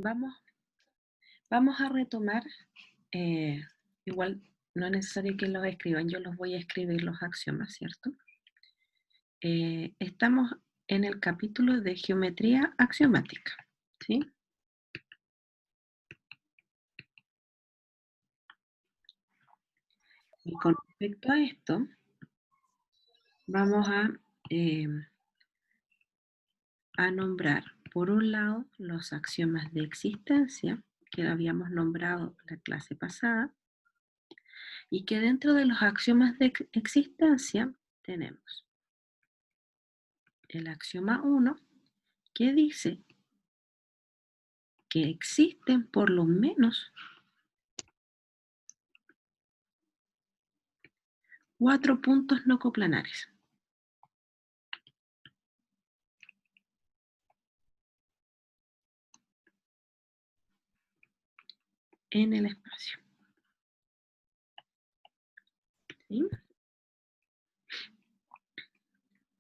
Vamos a retomar, igual no es necesario que los escriban, yo los voy a escribir los axiomas, ¿cierto? Estamos en el capítulo de geometría axiomática, ¿sí? Y con respecto a esto, vamos a nombrar, por un lado, los axiomas de existencia, que habíamos nombrado la clase pasada, y que dentro de los axiomas de existencia tenemos el axioma 1, que dice que existen por lo menos 4 puntos no coplanares en el espacio. ¿Sí?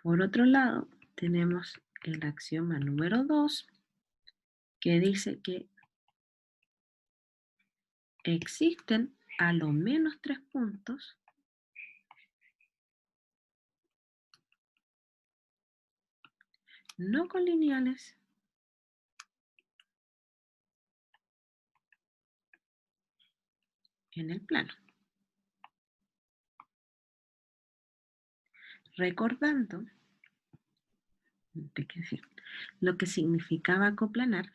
Por otro lado, tenemos el axioma número 2, que dice que existen a lo menos 3 puntos no colineales en el plano. Recordando lo que significaba coplanar.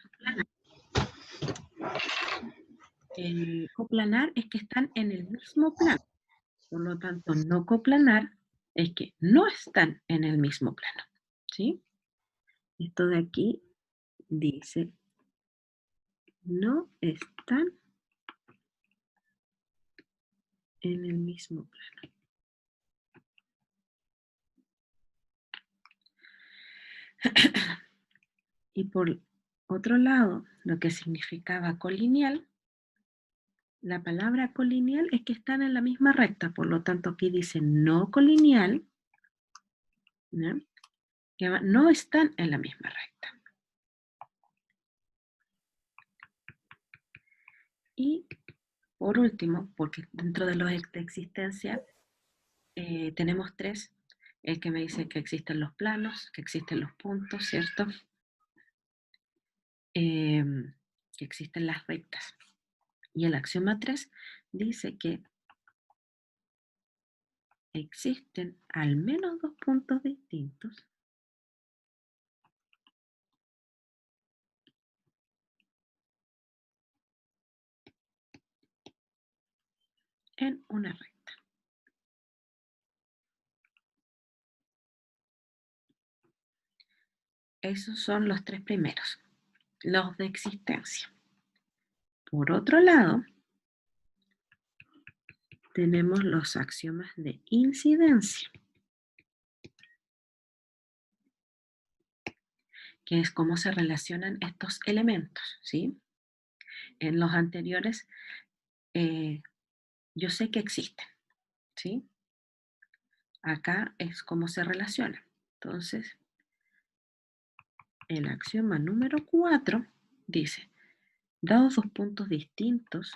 El coplanar es que están en el mismo plano. Por lo tanto, no coplanar es que no están en el mismo plano. ¿Sí? Esto de aquí dice, no están en el mismo plano. Y por otro lado, lo que significaba colineal, la palabra colineal es que están en la misma recta, por lo tanto aquí dice no colineal, ¿no? Que no están en la misma recta. Y por último, porque dentro de los de existencia tenemos 3, el que me dice que existen los planos, que existen los puntos, ¿cierto? Que existen las rectas. Y el axioma 3 dice que existen al menos 2 puntos distintos en una recta. Esos son los 3 primeros, los de existencia. Por otro lado, tenemos los axiomas de incidencia, que es cómo se relacionan estos elementos, ¿sí? En los anteriores, yo sé que existen, ¿sí? Acá es cómo se relacionan. Entonces, el axioma número 4 dice, dados 2 puntos distintos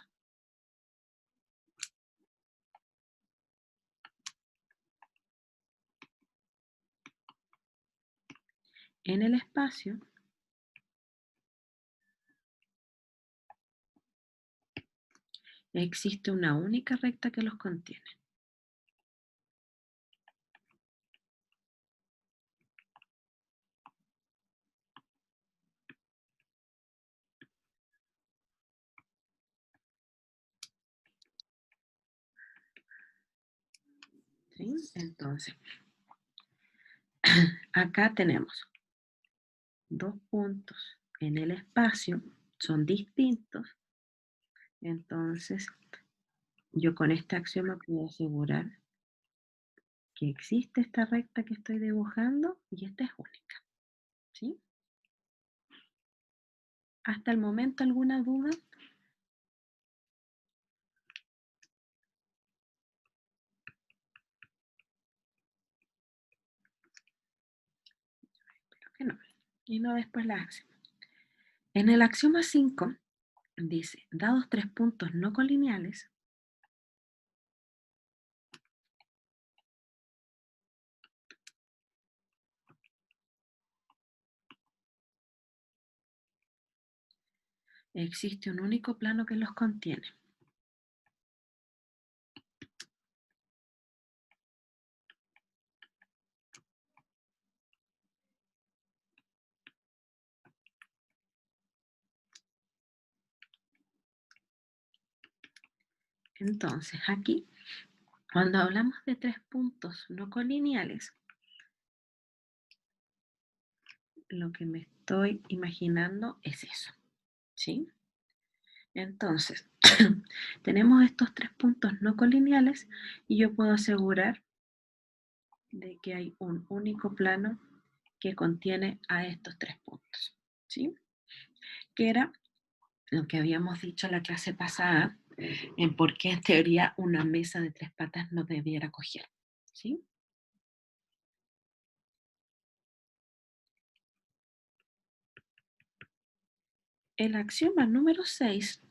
en el espacio, existe una única recta que los contiene. ¿Sí? Entonces, acá tenemos 2 puntos en el espacio, son distintos. Entonces, yo con este axioma puedo asegurar que existe esta recta que estoy dibujando y esta es única. ¿Sí? ¿Hasta el momento alguna duda? Espero que no. Y no después la hacemos. En el axioma 5 dice, dados tres puntos no colineales, existe un único plano que los contiene. Entonces, aquí, cuando hablamos de tres puntos no colineales, lo que me estoy imaginando es eso, ¿sí? Entonces, tenemos estos tres puntos no colineales y yo puedo asegurar de que hay un único plano que contiene a estos tres puntos, ¿sí? Que era lo que habíamos dicho en la clase pasada, en por qué en teoría una mesa de tres patas no debiera coger, ¿sí? El axioma número 6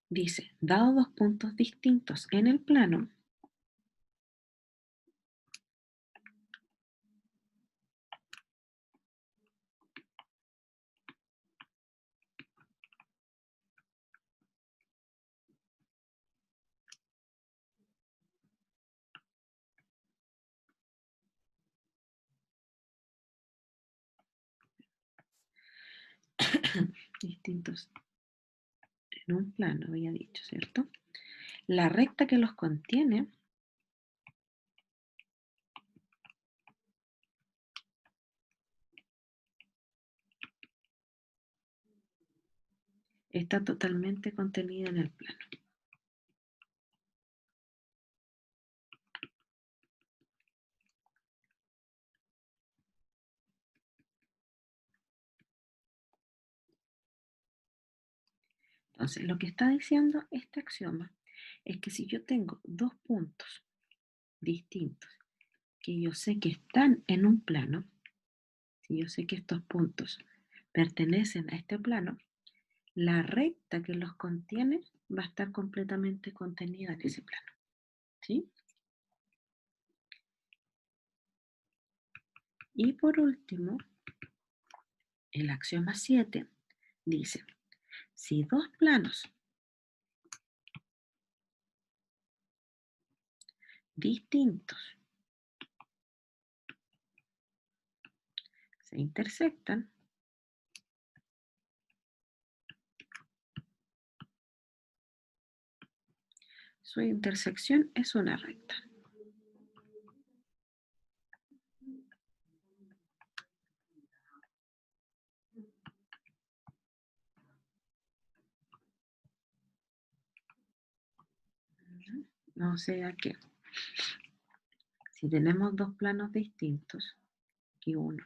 dice, dado dos puntos distintos en el plano, distintos en un plano, había dicho, ¿cierto? La recta que los contiene está totalmente contenida en el plano. Entonces, lo que está diciendo este axioma es que si yo tengo dos puntos distintos que yo sé que están en un plano, si yo sé que estos puntos pertenecen a este plano, la recta que los contiene va a estar completamente contenida en ese plano, ¿sí? Y por último, el axioma 7 dice, si dos planos distintos se intersectan, su intersección es una recta. O sea que si tenemos dos planos distintos, aquí uno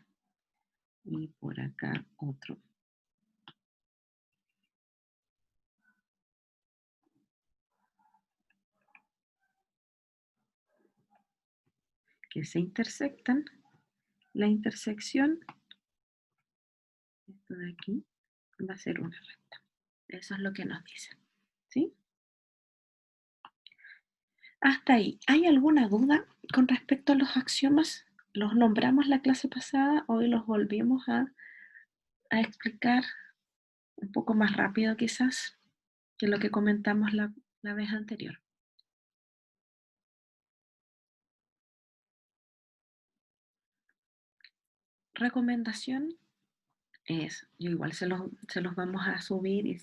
y por acá otro, que se intersectan, la intersección, esto de aquí, va a ser una recta. Eso es lo que nos dice, ¿sí? Hasta ahí. ¿Hay alguna duda con respecto a los axiomas? Los nombramos la clase pasada, hoy los volvimos a explicar un poco más rápido quizás que lo que comentamos la vez anterior. Recomendación es, yo igual se los vamos a subir y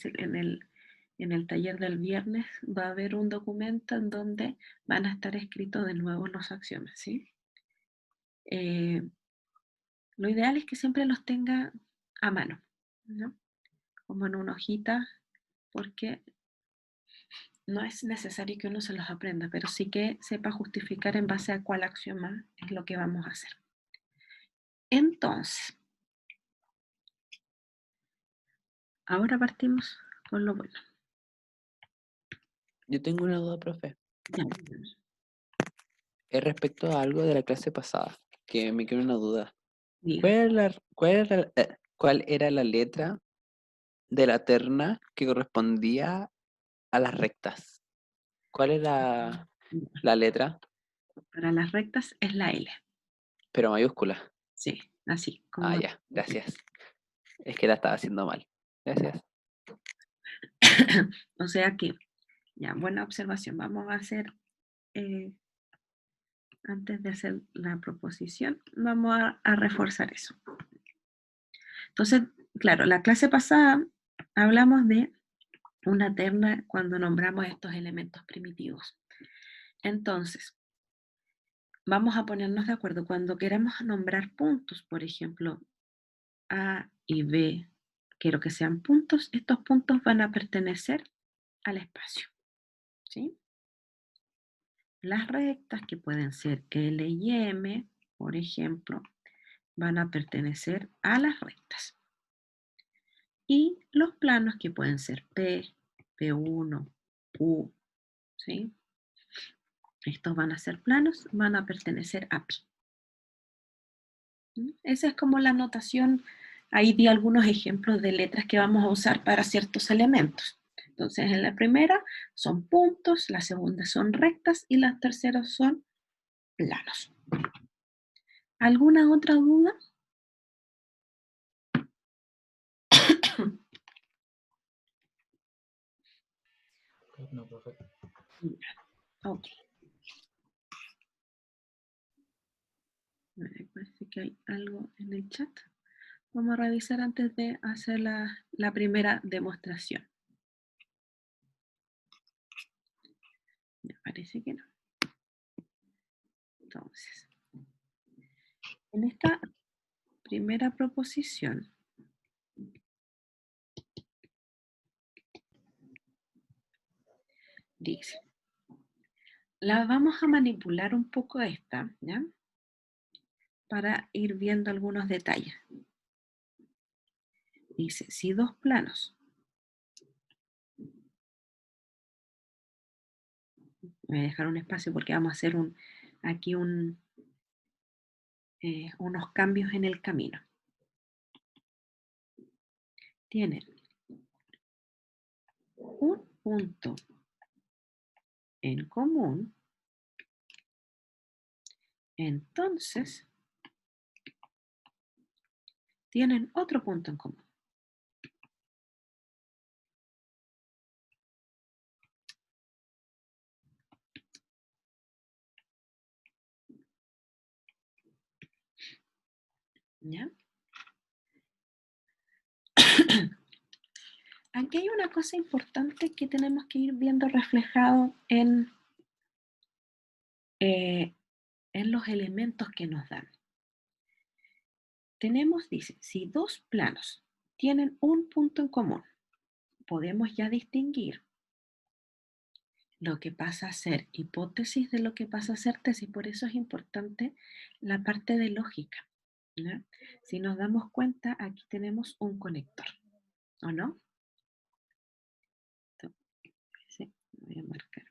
en el taller del viernes va a haber un documento en donde van a estar escritos de nuevo los axiomas, ¿sí? Lo ideal es que siempre los tenga a mano, ¿no? Como en una hojita, porque no es necesario que uno se los aprenda, pero sí que sepa justificar en base a cuál axioma es lo que vamos a hacer. Entonces, ahora partimos con lo bueno. Yo tengo una duda, profe. Ya, Es respecto a algo de la clase pasada, que me quedó una duda. diga. ¿Cuál es ¿Cuál era la letra de la terna que correspondía a las rectas? ¿Cuál era la letra? Para las rectas es la L. Pero mayúscula. Sí, así Ah, como. ya, gracias. Es que la estaba haciendo mal. Gracias. O sea que, ya, buena observación. Vamos a hacer, antes de hacer la proposición, vamos a reforzar eso. Entonces, claro, la clase pasada hablamos de una terna cuando nombramos estos elementos primitivos. Entonces, vamos a ponernos de acuerdo. Cuando queremos nombrar puntos, por ejemplo, A y B, quiero que sean puntos, estos puntos van a pertenecer al espacio, ¿sí? Las rectas, que pueden ser L y M, por ejemplo, van a pertenecer a las rectas. Y los planos, que pueden ser P, P1, U, ¿sí? Estos van a ser planos, van a pertenecer a pi. Esa es como la notación. Ahí di algunos ejemplos de letras que vamos a usar para ciertos elementos. Entonces, en la primera son puntos, la segunda son rectas y las terceras son planos. ¿Alguna otra duda? No, profe. Ok. Me parece que hay algo en el chat. Vamos a revisar antes de hacer la primera demostración. Me parece que no. Entonces, en esta primera proposición, dice, la vamos a manipular un poco esta, ¿ya? Para ir viendo algunos detalles. Dice, si dos planos, voy a dejar un espacio porque vamos a hacer aquí unos cambios en el camino. Tienen un punto en común, entonces tienen otro punto en común. ¿Ya? Aquí hay una cosa importante que tenemos que ir viendo reflejado en los elementos que nos dan. Tenemos, dice, si dos planos tienen un punto en común, podemos ya distinguir lo que pasa a ser hipótesis de lo que pasa a ser tesis. Por eso es importante la parte de lógica, ¿no? Si nos damos cuenta, aquí tenemos un conector, ¿o no? Sí, voy a marcar.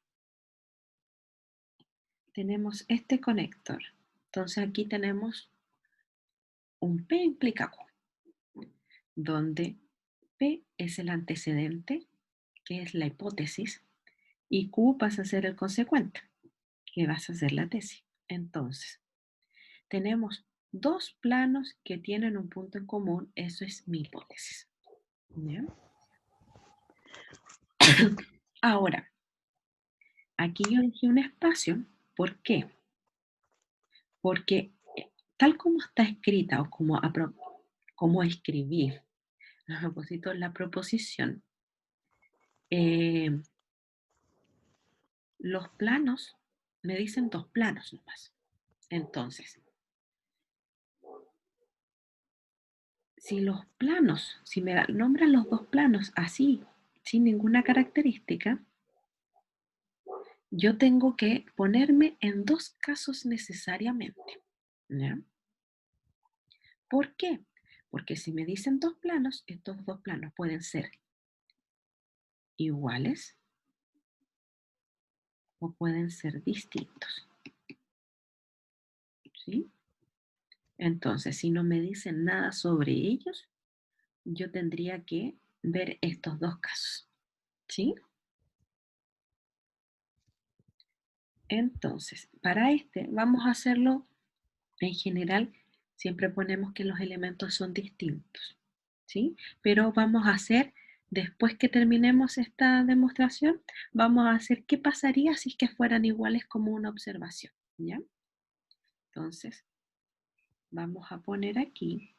Tenemos este conector. Entonces aquí tenemos un P implica Q, donde P es el antecedente, que es la hipótesis, y Q pasa a ser el consecuente, que vas a ser la tesis. Entonces, tenemos dos planos que tienen un punto en común, eso es mi hipótesis. ¿Bien? Ahora, aquí yo dejé un espacio, ¿por qué? Porque tal como está escrita o como escribí a propósito de la proposición, los planos me dicen dos planos nomás. Entonces, si me nombran los dos planos así, sin ninguna característica, yo tengo que ponerme en dos casos necesariamente. ¿Ya? ¿Por qué? Porque si me dicen dos planos, estos dos planos pueden ser iguales o pueden ser distintos. ¿Sí? Entonces, si no me dicen nada sobre ellos, yo tendría que ver estos dos casos, ¿sí? Entonces, para este vamos a hacerlo en general, siempre ponemos que los elementos son distintos, ¿sí? Pero vamos a hacer, después que terminemos esta demostración, vamos a hacer qué pasaría si es que fueran iguales como una observación, ¿ya? Entonces, vamos a poner aquí,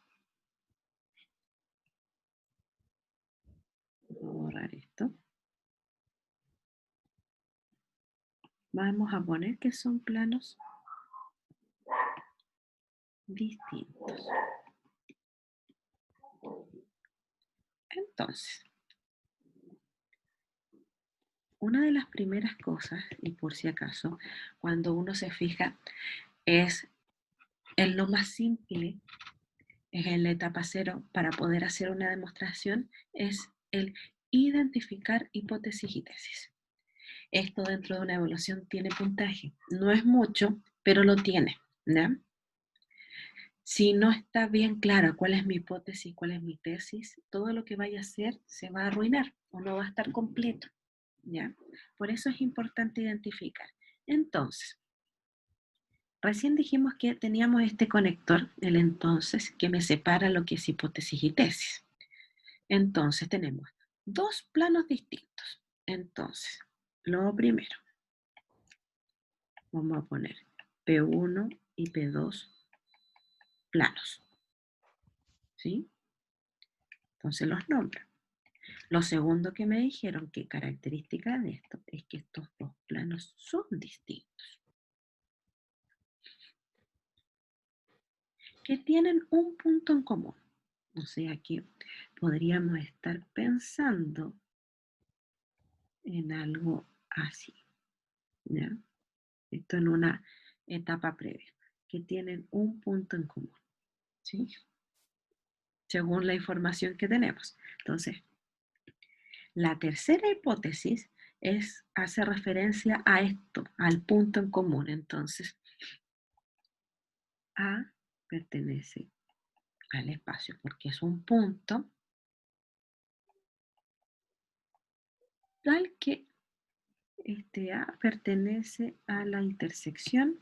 voy a borrar esto. Vamos a poner que son planos distintos. Entonces, una de las primeras cosas, y por si acaso, cuando uno se fija, es en lo más simple, es en la etapa 0 para poder hacer una demostración, es el identificar hipótesis y tesis. Esto dentro de una evaluación tiene puntaje. No es mucho, pero lo tiene, ¿no? Si no está bien clara cuál es mi hipótesis, cuál es mi tesis, todo lo que vaya a hacer se va a arruinar o no va a estar completo, ¿ya? Por eso es importante identificar. Entonces, recién dijimos que teníamos este conector, el entonces, que me separa lo que es hipótesis y tesis. Entonces tenemos dos planos distintos. Entonces, lo primero, vamos a poner P1 y P2 planos, ¿sí? Entonces los nombro. Lo segundo que me dijeron que característica de esto es que estos dos planos son distintos, que tienen un punto en común. O sea que podríamos estar pensando en algo así, ¿ya? Esto en una etapa previa, que tienen un punto en común, ¿sí? Según la información que tenemos. Entonces, la tercera hipótesis hace referencia a esto, al punto en común. Entonces, A pertenece al espacio porque es un punto tal que este A pertenece a la intersección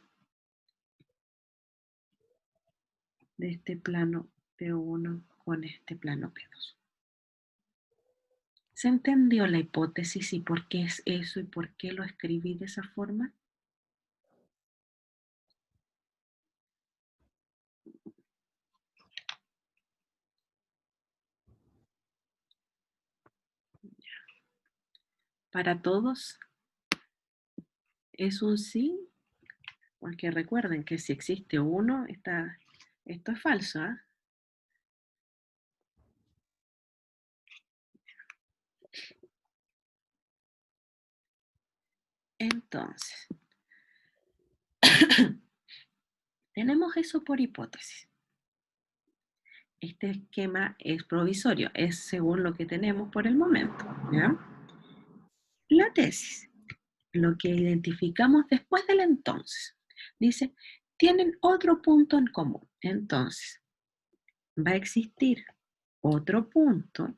de este plano P1 con este plano P2. ¿Se entendió la hipótesis y por qué es eso y por qué lo escribí de esa forma? Para todos es un sí, porque recuerden que si existe uno, esto es falso, ¿ah? Entonces, tenemos eso por hipótesis. Este esquema es provisorio, es según lo que tenemos por el momento, ¿ya? La tesis, lo que identificamos después del entonces, dice, tienen otro punto en común. Entonces, va a existir otro punto,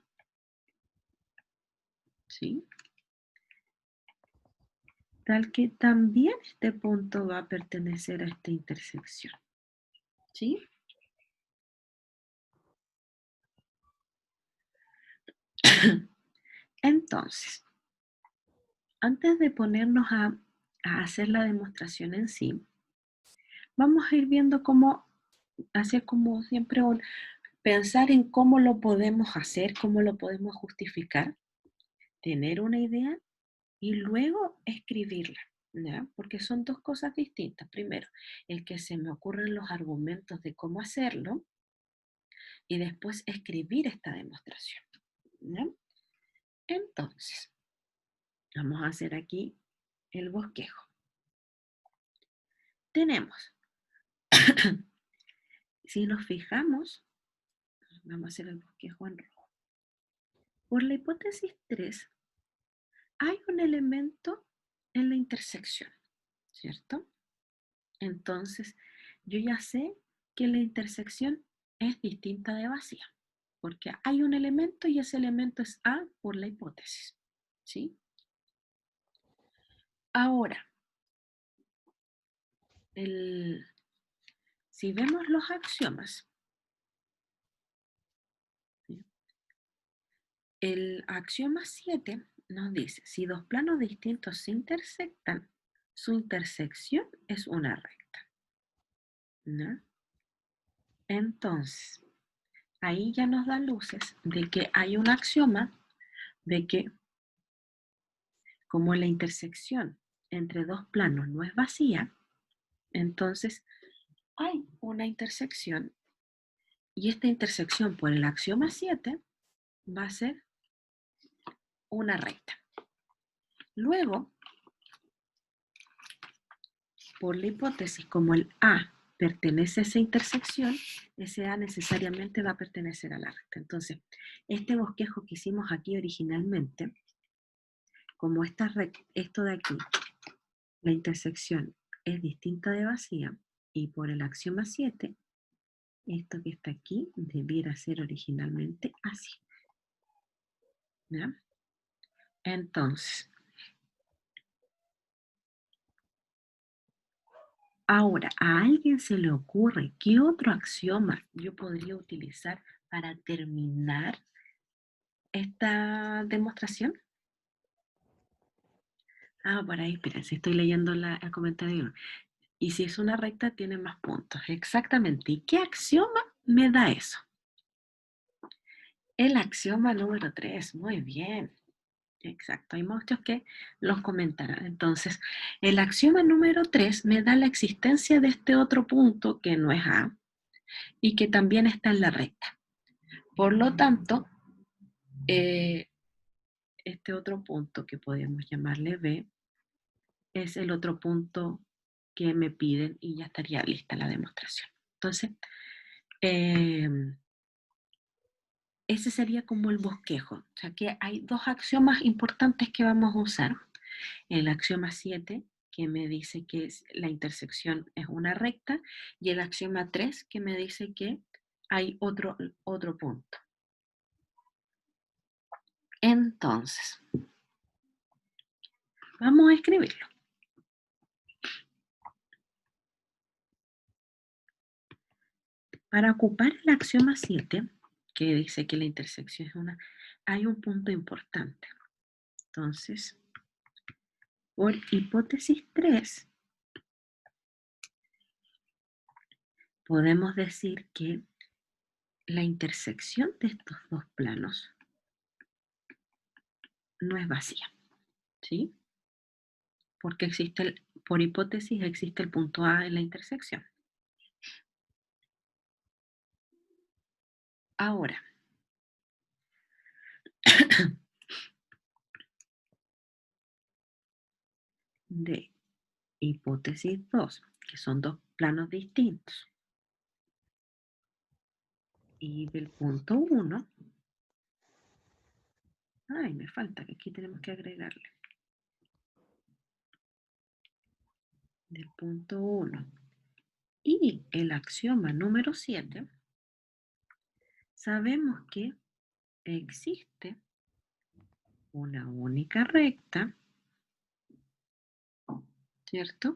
¿sí? Tal que también este punto va a pertenecer a esta intersección, ¿sí? Entonces, antes de ponernos a hacer la demostración en sí, vamos a ir viendo cómo, hacer como siempre, pensar en cómo lo podemos hacer, cómo lo podemos justificar, tener una idea y luego escribirla, ¿ya? Porque son dos cosas distintas. Primero, el que se me ocurran los argumentos de cómo hacerlo y después escribir esta demostración, ¿ya? Entonces, vamos a hacer aquí el bosquejo. Tenemos, si nos fijamos, vamos a hacer el bosquejo en rojo. Por la hipótesis 3, hay un elemento en la intersección, ¿cierto? Entonces, yo ya sé que la intersección es distinta de vacía, porque hay un elemento y ese elemento es A por la hipótesis, ¿sí? Ahora, si vemos los axiomas, ¿sí? El axioma 7 nos dice, si dos planos distintos se intersectan, su intersección es una recta, ¿no? Entonces, ahí ya nos da luces de que hay un axioma de que como la intersección entre dos planos no es vacía, entonces hay una intersección y esta intersección por el axioma 7 va a ser una recta. Luego, por la hipótesis, como el A pertenece a esa intersección, ese A necesariamente va a pertenecer a la recta. Entonces, este bosquejo que hicimos aquí originalmente, como esto de aquí, la intersección es distinta de vacía, y por el axioma 7, esto que está aquí debiera ser originalmente así. ¿Ya? Entonces, ahora, ¿a alguien se le ocurre qué otro axioma yo podría utilizar para terminar esta demostración? Ah, por ahí, espérense, estoy leyendo el comentario. Y si es una recta, tiene más puntos. Exactamente. ¿Y qué axioma me da eso? El axioma número 3. Muy bien. Exacto. Hay muchos que los comentarán. Entonces, el axioma número 3 me da la existencia de este otro punto que no es A y que también está en la recta. Por lo tanto, este otro punto que podemos llamarle B es el otro punto que me piden y ya estaría lista la demostración. Entonces, ese sería como el bosquejo. O sea que hay dos axiomas importantes que vamos a usar. El axioma 7, que me dice que la intersección es una recta, y el axioma 3, que me dice que hay otro punto. Entonces, vamos a escribirlo. Para ocupar el axioma 7, que dice que la intersección es una, hay un punto importante. Entonces, por hipótesis 3, podemos decir que la intersección de estos dos planos no es vacía, ¿sí? Porque por hipótesis existe el punto A en la intersección. Ahora, de hipótesis 2, que son dos planos distintos, y del punto 1, ay, me falta, que aquí tenemos que agregarle. Del punto 1 y el axioma número 7, sabemos que existe una única recta, ¿cierto?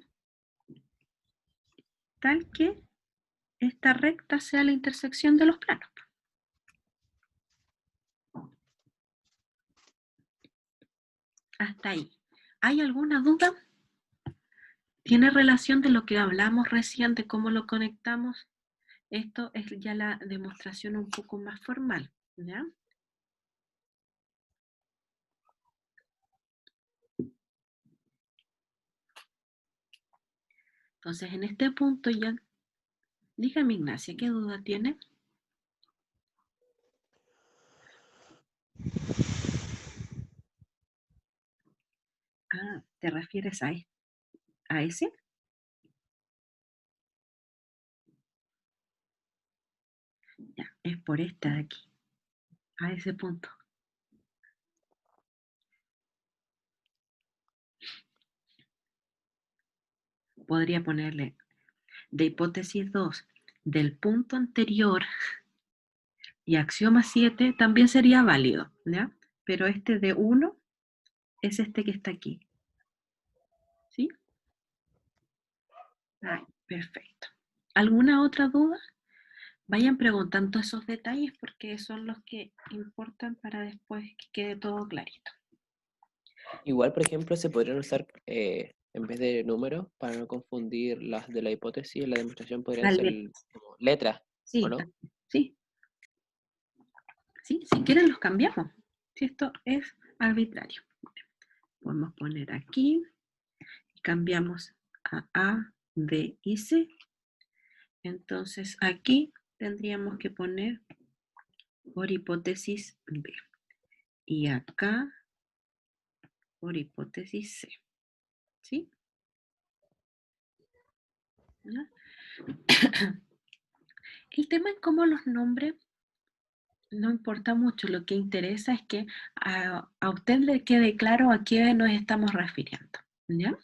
Tal que esta recta sea la intersección de los planos. Hasta ahí. ¿Hay alguna duda? ¿Tiene relación de lo que hablamos recién, de cómo lo conectamos? Esto es ya la demostración un poco más formal, ¿ya? Entonces, en este punto ya, dígame Ignacia, ¿qué duda tiene? Ah, ¿te refieres a ese? Ya, es por esta de aquí, a ese punto. Podría ponerle de hipótesis 2, del punto anterior Y axioma 7 también sería válido, ¿ya? Pero este de 1 es este que está aquí. ¿Sí? Ay, perfecto. ¿Alguna otra duda? Vayan preguntando esos detalles porque son los que importan para después que quede todo clarito. Igual, por ejemplo, se podrían usar, en vez de números, para no confundir las de la hipótesis, la demostración podrían Las ser letras. como letras, ¿o Sí, no? sí, sí, si quieren los cambiamos. Si esto es arbitrario. Podemos poner aquí y cambiamos a A, B y C. Entonces aquí tendríamos que poner por hipótesis B. Y acá por hipótesis C. ¿Sí? ¿Ya? El tema en cómo los nombres no importa mucho. Lo que interesa es que a usted le quede claro a qué nos estamos refiriendo. ¿Ya?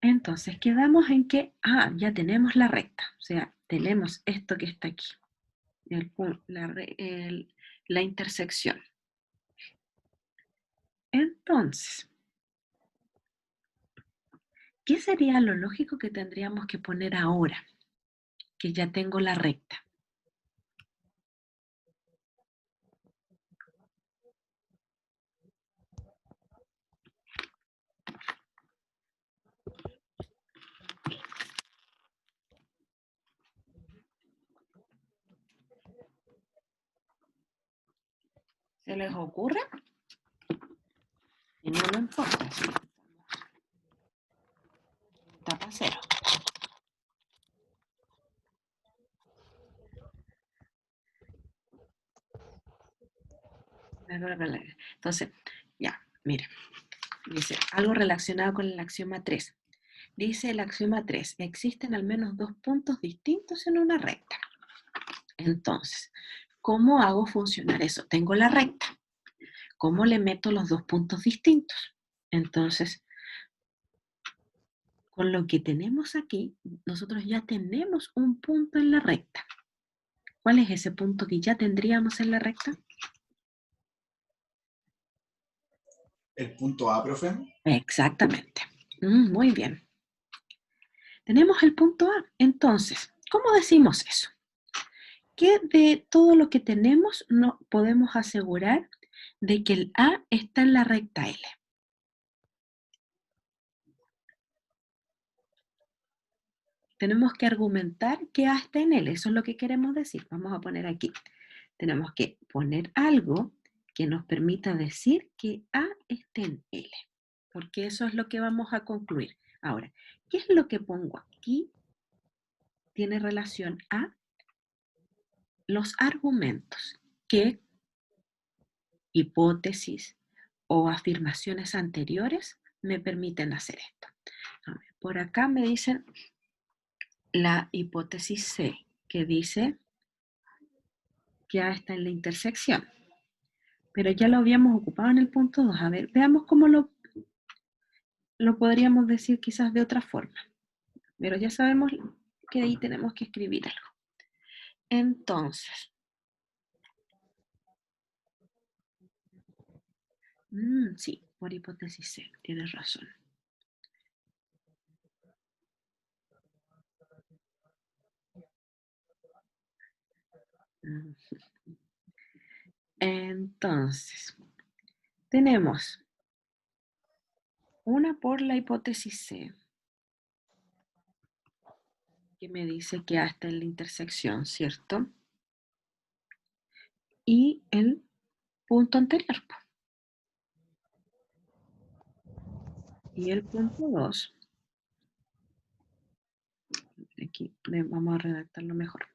Entonces, quedamos en que, ya tenemos la recta. O sea, tenemos esto que está aquí. La intersección. Entonces, ¿qué sería lo lógico que tendríamos que poner ahora? Que ya tengo la recta. ¿Se les ocurre? Si no, no importa. ¿Sí? Etapa 0. Entonces, ya, mira. Dice, algo relacionado con el axioma 3. Dice el axioma 3, existen al menos dos puntos distintos en una recta. Entonces, ¿cómo hago funcionar eso? Tengo la recta. ¿Cómo le meto los dos puntos distintos? Entonces, con lo que tenemos aquí, nosotros ya tenemos un punto en la recta. ¿Cuál es ese punto que ya tendríamos en la recta? El punto A, profe. Exactamente. Muy bien. Tenemos el punto A. Entonces, ¿cómo decimos eso? Que de todo lo que tenemos no podemos asegurar de que el A está en la recta L. Tenemos que argumentar que A está en L, eso es lo que queremos decir. Vamos a poner aquí. Tenemos que poner algo que nos permita decir que A está en L, porque eso es lo que vamos a concluir. Ahora, ¿qué es lo que pongo aquí? Tiene relación a los argumentos que hipótesis o afirmaciones anteriores me permiten hacer esto. A ver, por acá me dicen la hipótesis C, que dice que A está en la intersección. Pero ya lo habíamos ocupado en el punto 2. A ver, veamos cómo lo podríamos decir quizás de otra forma. Pero ya sabemos que ahí tenemos que escribir algo. Entonces, sí, por hipótesis C, tienes razón. Entonces, tenemos una por la hipótesis C, que me dice que A está en la intersección, ¿cierto? Y el punto anterior. Y el punto 2, aquí vamos a redactarlo mejor.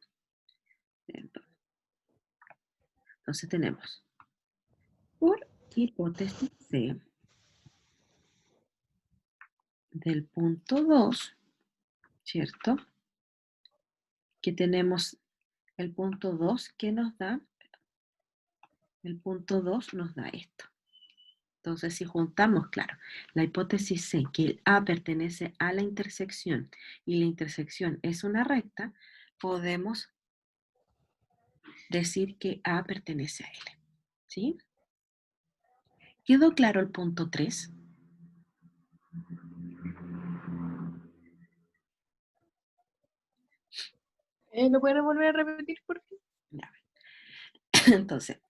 Entonces tenemos por hipótesis C del punto 2, ¿cierto? Que tenemos el punto 2 que nos da, el punto 2 nos da esto. Entonces, si juntamos, claro, la hipótesis C, que el A pertenece a la intersección y la intersección es una recta, podemos decir que A pertenece a L. ¿Sí? ¿Quedó claro el punto 3? ¿Lo puedes volver a repetir, por favor? Ya. Entonces,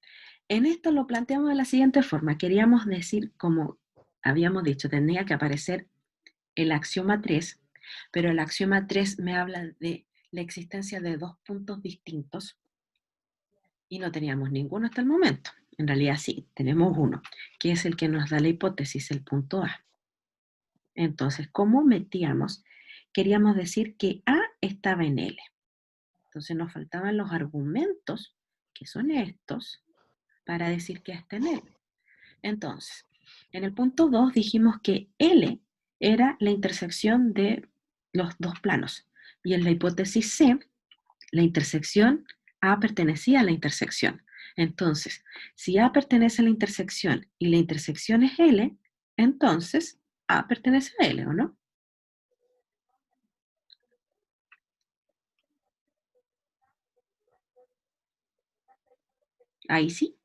en esto lo planteamos de la siguiente forma. Queríamos decir, como habíamos dicho, tendría que aparecer el axioma 3, pero el axioma 3 me habla de la existencia de dos puntos distintos y no teníamos ninguno hasta el momento. En realidad sí, tenemos uno, que es el que nos da la hipótesis, el punto A. Entonces, ¿cómo metíamos? Queríamos decir que A estaba en L. Entonces nos faltaban los argumentos, que son estos, para decir que A está en L. Entonces, en el punto 2 dijimos que L era la intersección de los dos planos. Y en la hipótesis C, la intersección A pertenecía a la intersección. Entonces, si A pertenece a la intersección y la intersección es L, entonces A pertenece a L, ¿o no? Ahí sí.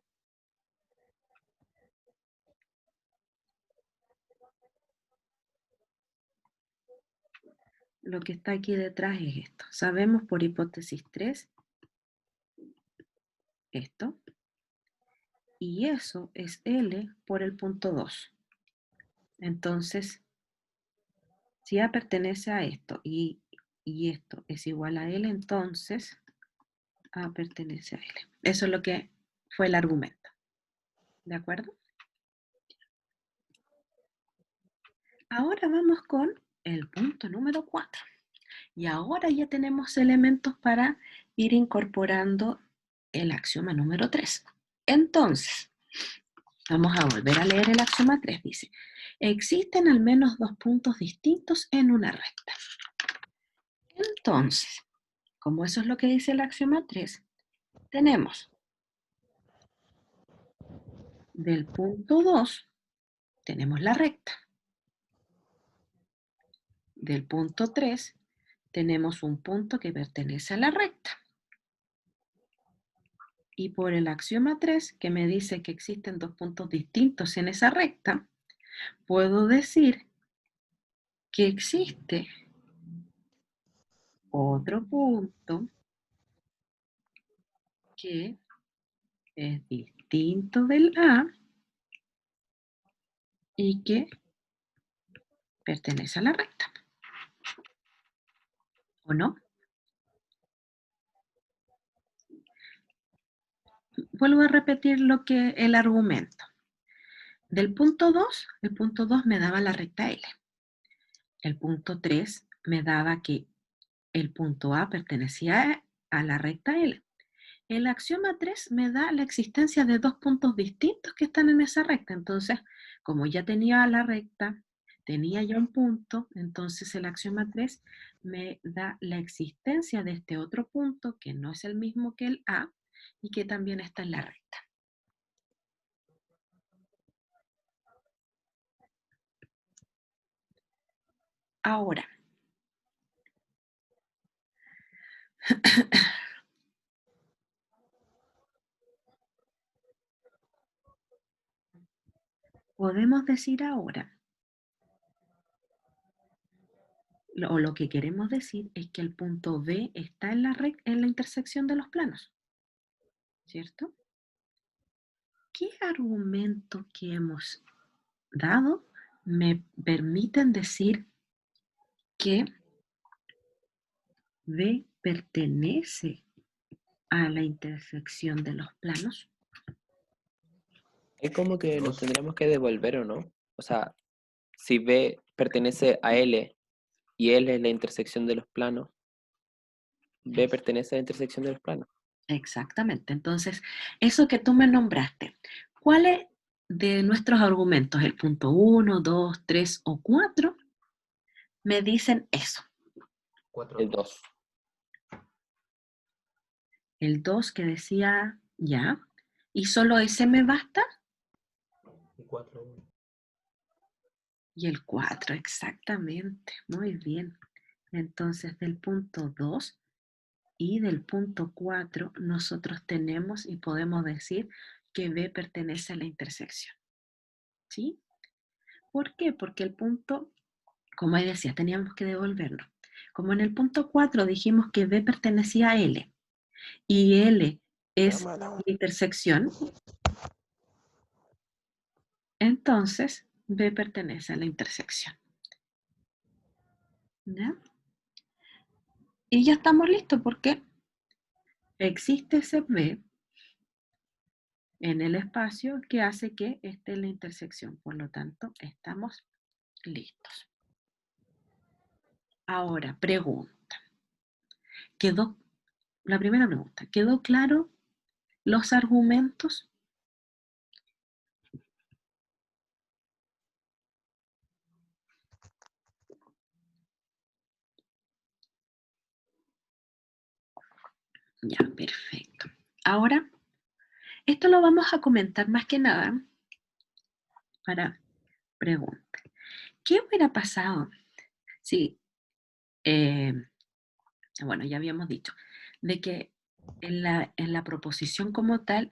Lo que está aquí detrás es esto. Sabemos por hipótesis 3 esto. Y eso es L por el punto 2. Entonces, si A pertenece a esto y esto es igual a L, entonces A pertenece a L. Eso es lo que fue el argumento. ¿De acuerdo? Ahora vamos con el punto número 4. Y ahora ya tenemos elementos para ir incorporando el axioma número 3. Entonces, vamos a volver a leer el axioma 3. Dice, existen al menos dos puntos distintos en una recta. Entonces, como eso es lo que dice el axioma 3, tenemos del punto 2, tenemos la recta. Del punto 3, tenemos un punto que pertenece a la recta. Y por el axioma 3, que me dice que existen dos puntos distintos en esa recta, puedo decir que existe otro punto que es distinto del A y que pertenece a la recta. ¿O no? Vuelvo a repetir el argumento. Del punto 2, el punto 2 me daba la recta L. El punto 3 me daba que el punto A pertenecía a la recta L. El axioma 3 me da la existencia de dos puntos distintos que están en esa recta. Entonces, como ya tenía la recta, tenía ya un punto, entonces el axioma 3 me da la existencia de este otro punto que no es el mismo que el A y que también está en la recta. Ahora, podemos decir ahora, o lo que queremos decir es que el punto B está en la intersección de los planos, ¿cierto? ¿Qué argumento que hemos dado me permiten decir que B pertenece a la intersección de los planos? Es como que nos Dos. tendríamos que devolver, ¿o no? O sea, si B pertenece a L y L es la intersección de los planos, B pertenece a la intersección de los planos. Exactamente. Entonces, eso que tú me nombraste, ¿cuáles de nuestros argumentos, el punto 1, 2, 3 o 4, me dicen eso? El 2. El 2 que decía ya, ¿y solo ese me basta? Y el 4, exactamente. Muy bien. Entonces, del punto 2 Y del punto 4 nosotros tenemos y podemos decir que B pertenece a la intersección. ¿Sí? ¿Por qué? Porque el punto, como ahí decía, teníamos que devolverlo. Como en el punto 4 dijimos que B pertenecía a L y L es la intersección, entonces B pertenece a la intersección. ¿Ya? Y ya estamos listos porque existe ese B en el espacio que hace que esté en la intersección. Por lo tanto, estamos listos. Ahora, pregunta. La primera pregunta, ¿quedó claro los argumentos? Ya, perfecto. Ahora, esto lo vamos a comentar más que nada para preguntar. ¿Qué hubiera pasado si, bueno, ya habíamos dicho, de que en la proposición como tal,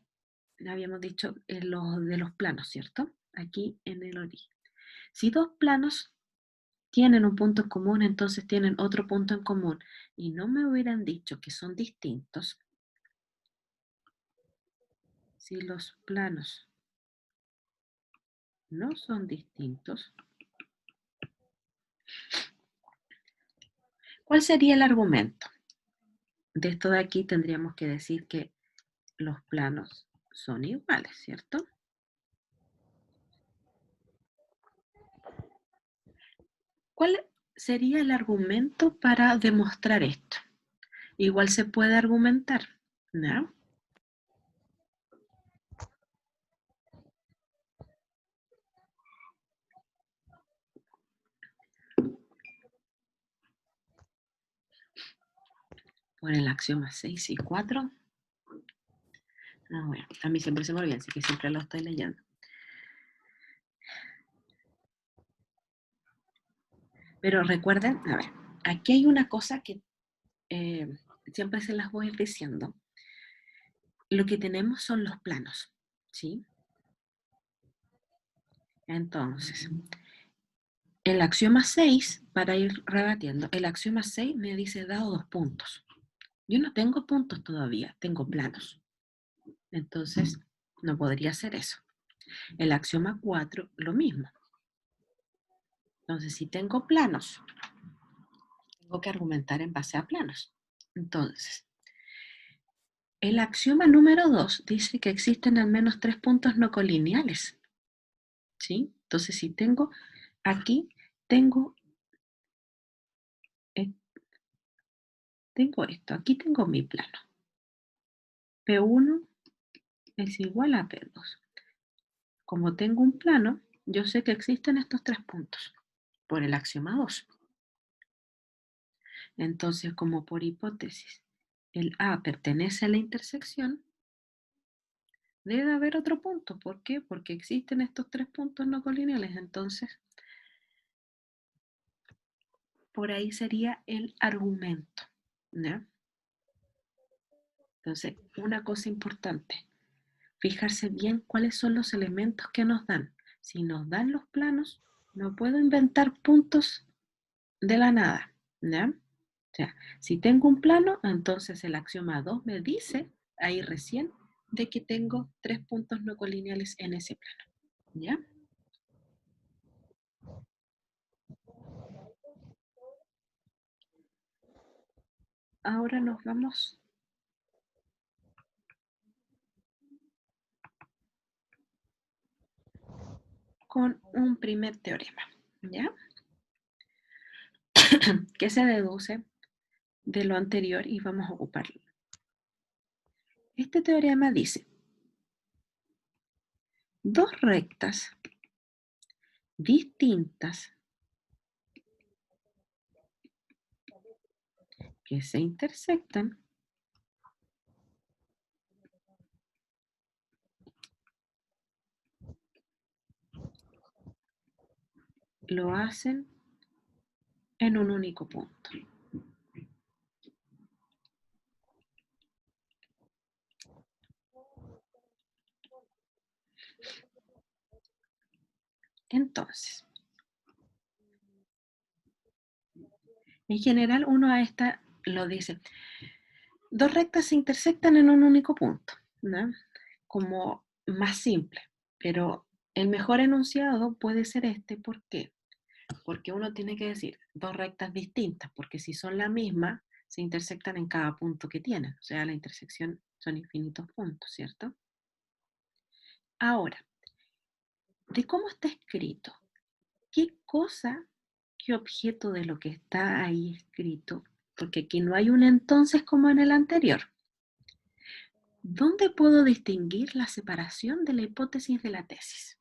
habíamos dicho de los planos, ¿cierto? Aquí en el origen. Si dos planos tienen un punto en común, entonces tienen otro punto en común, y no me hubieran dicho que son distintos, si los planos no son distintos, ¿cuál sería el argumento? De esto de aquí tendríamos que decir que los planos son iguales, ¿cierto? ¿Cuál sería el argumento para demostrar esto? Igual se puede argumentar, ¿no? Por el axioma 6 y 4. Bueno, a mí siempre se me olvida, así que siempre lo estoy leyendo. Pero recuerden, a ver, aquí hay una cosa que siempre se las voy a ir diciendo. Lo que tenemos son los planos, ¿sí? Entonces, el axioma 6, para ir rebatiendo, el axioma 6 me dice dado 2 puntos. Yo no tengo puntos todavía, tengo planos. Entonces, no podría ser eso. El axioma 4, lo mismo. Entonces, si tengo planos, tengo que argumentar en base a planos. Entonces, el axioma número 2 dice que existen al menos 3 puntos no colineales. ¿Sí? Entonces, si tengo aquí, tengo esto, aquí tengo mi plano. P1 es igual a P2. Como tengo un plano, yo sé que existen estos 3 puntos por el axioma 2. Entonces, como por hipótesis, el A pertenece a la intersección, debe haber otro punto. ¿Por qué? Porque existen estos 3 puntos no colineales. Entonces, por ahí sería el argumento, ¿no? Entonces, una cosa importante, fijarse bien cuáles son los elementos que nos dan. Si nos dan los planos, no puedo inventar puntos de la nada, ¿ya? O sea, si tengo un plano, entonces el axioma 2 me dice, ahí recién, de que tengo 3 puntos no colineales en ese plano, ¿ya? Ahora nos vamos con un primer teorema, ¿ya? Que se deduce de lo anterior y vamos a ocuparlo. Este teorema dice, dos rectas distintas que se intersectan lo hacen en un único punto. Entonces, en general uno a esta lo dice, dos rectas se intersectan en un único punto, ¿no? Como más simple, pero el mejor enunciado puede ser este, ¿por qué? Porque uno tiene que decir dos rectas distintas, porque si son la misma, se intersectan en cada punto que tienen, o sea, la intersección son infinitos puntos, ¿cierto? Ahora, de cómo está escrito, qué cosa, qué objeto de lo que está ahí escrito, porque aquí no hay un entonces como en el anterior. ¿Dónde puedo distinguir la separación de la hipótesis de la tesis?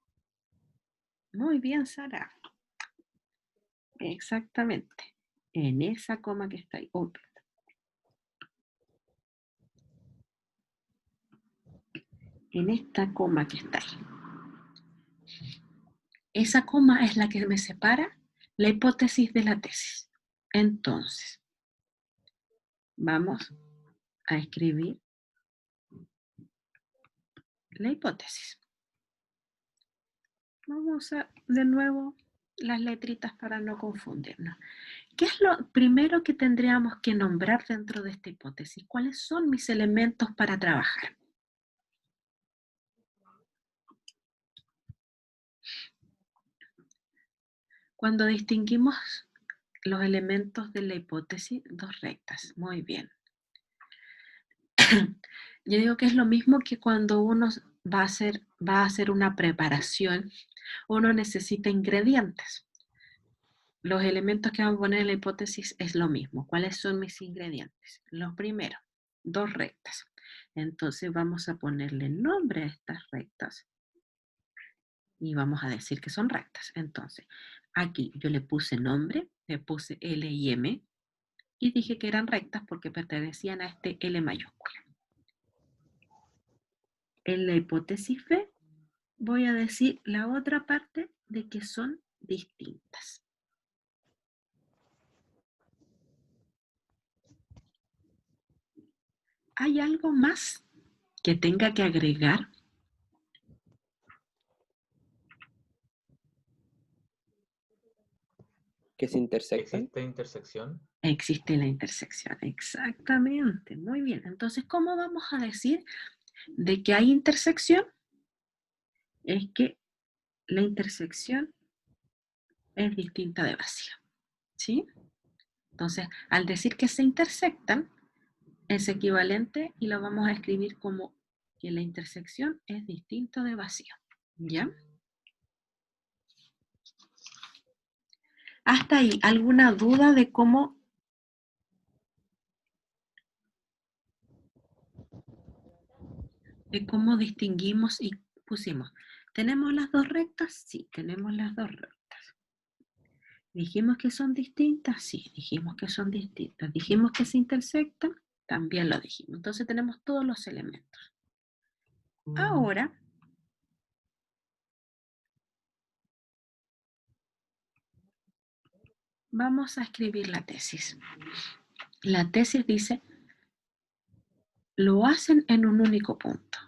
Muy bien, Sara. Exactamente. En esa coma que está ahí. Oh, en esta coma que está ahí. Esa coma es la que me separa la hipótesis de la tesis. Entonces, vamos a escribir la hipótesis. Vamos a, de nuevo, las letritas para no confundirnos. ¿Qué es lo primero que tendríamos que nombrar dentro de esta hipótesis? ¿Cuáles son mis elementos para trabajar? Cuando distinguimos los elementos de la hipótesis, dos rectas. Muy bien. Yo digo que es lo mismo que cuando uno va a hacer una preparación, uno necesita ingredientes. Los elementos que vamos a poner en la hipótesis es lo mismo. ¿Cuáles son mis ingredientes? Los primeros, dos rectas. Entonces vamos a ponerle nombre a estas rectas y vamos a decir que son rectas. Entonces, aquí yo le puse nombre, le puse L y M y dije que eran rectas porque pertenecían a este L mayúscula. En la hipótesis B voy a decir la otra parte de que son distintas. ¿Hay algo más que tenga que agregar? Que se intersectan. ¿Existe intersección? Existe la intersección, exactamente. Muy bien. Entonces, ¿cómo vamos a decir de que hay intersección? Es que la intersección es distinta de vacío. ¿Sí? Entonces, al decir que se intersectan, es equivalente y lo vamos a escribir como que la intersección es distinta de vacío. ¿Ya? Hasta ahí, ¿alguna duda de cómo distinguimos y pusimos? ¿Tenemos las dos rectas? Sí, tenemos las dos rectas. ¿Dijimos que son distintas? Sí, dijimos que son distintas. ¿Dijimos que se intersectan? También lo dijimos. Entonces tenemos todos los elementos. Ahora, vamos a escribir la tesis. La tesis dice, lo hacen en un único punto.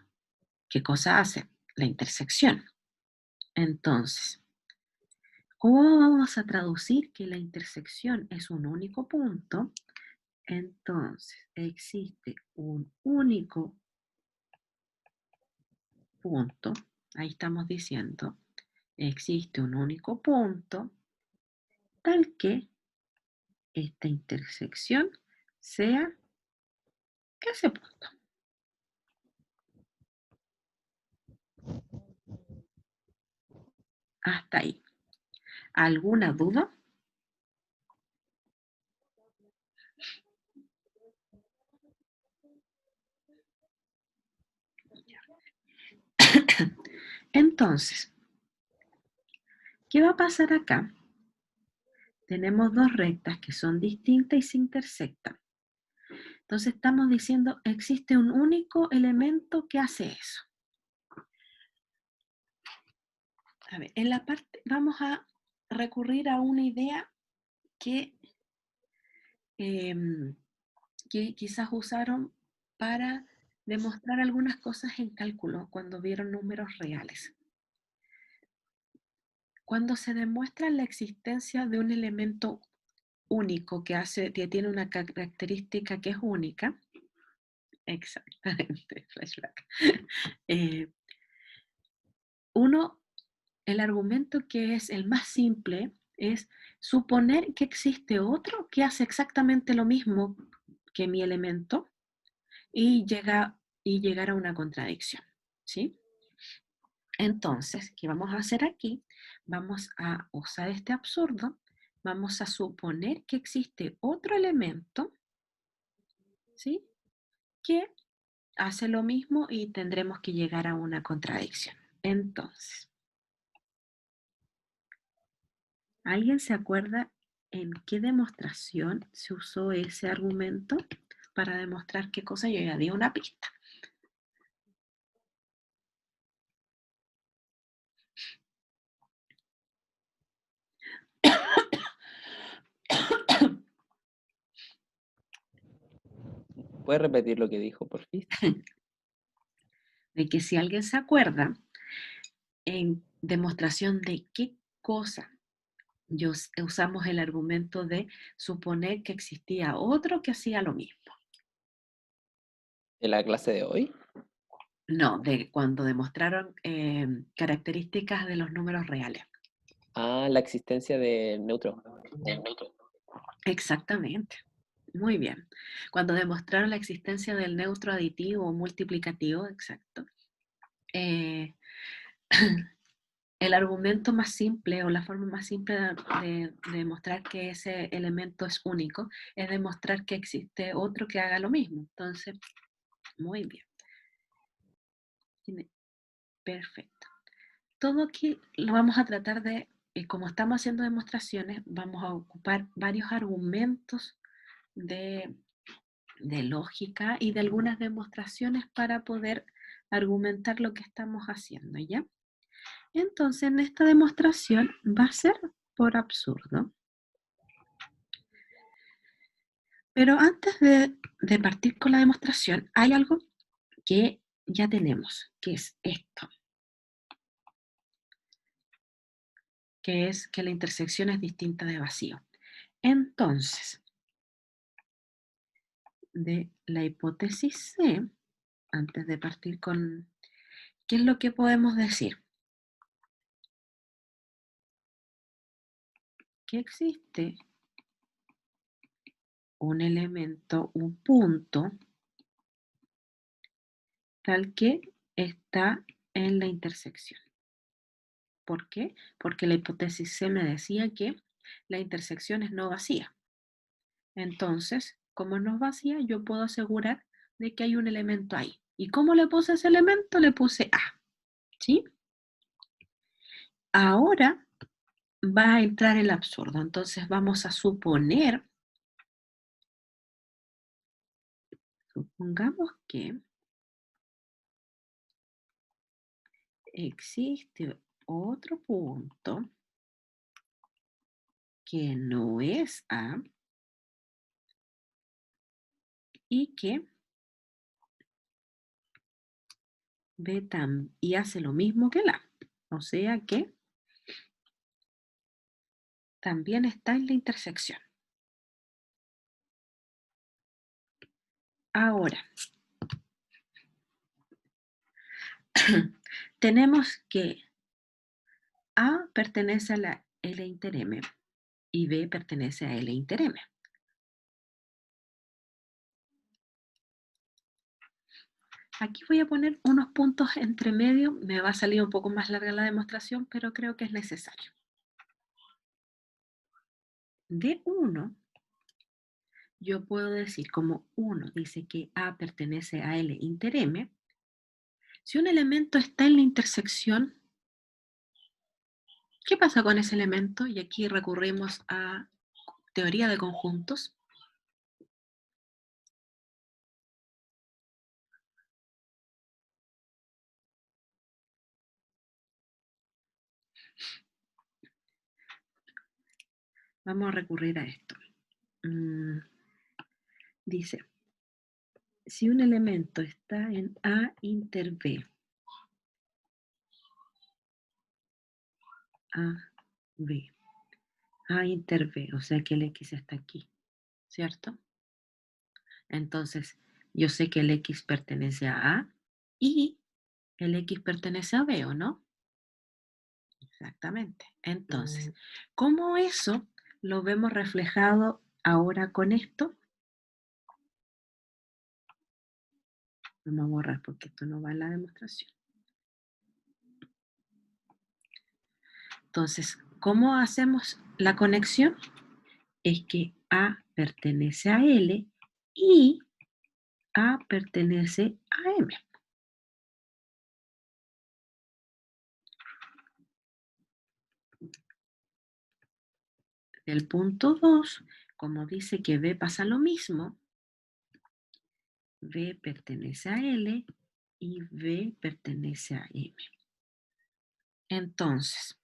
¿Qué cosa hacen? La intersección. Entonces, ¿cómo vamos a traducir que la intersección es un único punto? Entonces, existe un único punto, ahí estamos diciendo, existe un único punto, tal que esta intersección sea ese punto. Hasta ahí. ¿Alguna duda? Entonces, ¿qué va a pasar acá? Tenemos dos rectas que son distintas y se intersectan. Entonces estamos diciendo, existe un único elemento que hace eso. A ver, en la parte, vamos a recurrir a una idea que quizás usaron para demostrar algunas cosas en cálculo cuando vieron números reales. Cuando se demuestra la existencia de un elemento único que tiene una característica que es única, exactamente, flashback. El argumento que es el más simple es suponer que existe otro que hace exactamente lo mismo que mi elemento y llegar a una contradicción, ¿sí? Entonces, ¿qué vamos a hacer aquí? Vamos a usar este absurdo, vamos a suponer que existe otro elemento, ¿sí? Que hace lo mismo y tendremos que llegar a una contradicción. Entonces, ¿alguien se acuerda en qué demostración se usó ese argumento para demostrar qué cosa? Yo ya di una pista. ¿Puedes repetir lo que dijo, por fin? De que si alguien se acuerda, en demostración de qué cosa usamos el argumento de suponer que existía otro que hacía lo mismo. ¿En la clase de hoy? No, de cuando demostraron características de los números reales. Ah, la existencia de neutro. Exactamente. Muy bien. Cuando demostraron la existencia del neutro aditivo o multiplicativo, exacto. El argumento más simple o la forma más simple de demostrar que ese elemento es único es demostrar que existe otro que haga lo mismo. Entonces, muy bien. Perfecto. Todo aquí lo vamos a tratar de, como estamos haciendo demostraciones, vamos a ocupar varios argumentos de lógica y de algunas demostraciones para poder argumentar lo que estamos haciendo, ¿ya? Entonces, en esta demostración va a ser por absurdo. Pero antes de partir con la demostración, hay algo que ya tenemos, que es esto, que es que la intersección es distinta de vacío. Entonces, de la hipótesis C, antes de partir con, ¿qué es lo que podemos decir? Que existe un elemento, un punto, tal que está en la intersección. ¿Por qué? Porque la hipótesis C me decía que la intersección es no vacía. Entonces, como no es vacía, yo puedo asegurar de que hay un elemento ahí. ¿Y cómo le puse ese elemento? Le puse A. ¿Sí? Ahora va a entrar el absurdo. Entonces vamos a suponer, supongamos que existe otro punto que no es A y que B y hace lo mismo que el A. O sea que también está en la intersección. Ahora, tenemos que A pertenece a la L inter M y B pertenece a L inter M. Aquí voy a poner unos puntos entre medio. Me va a salir un poco más larga la demostración, pero creo que es necesario. De 1, yo puedo decir, como 1 dice que A pertenece a L inter M, si un elemento está en la intersección, ¿qué pasa con ese elemento? Y aquí recurrimos a teoría de conjuntos. Vamos a recurrir a esto. Dice, si un elemento está en A inter B, A B. A inter B, o sea que el X está aquí, ¿cierto? Entonces, yo sé que el X pertenece a A y el X pertenece a B, ¿o no? Exactamente. Entonces, ¿cómo eso lo vemos reflejado ahora con esto? Vamos a borrar porque esto no va en la demostración. Entonces, ¿cómo hacemos la conexión? Es que A pertenece a L y A pertenece a M. El punto 2, como dice que B pasa lo mismo, B pertenece a L y B pertenece a M. Entonces,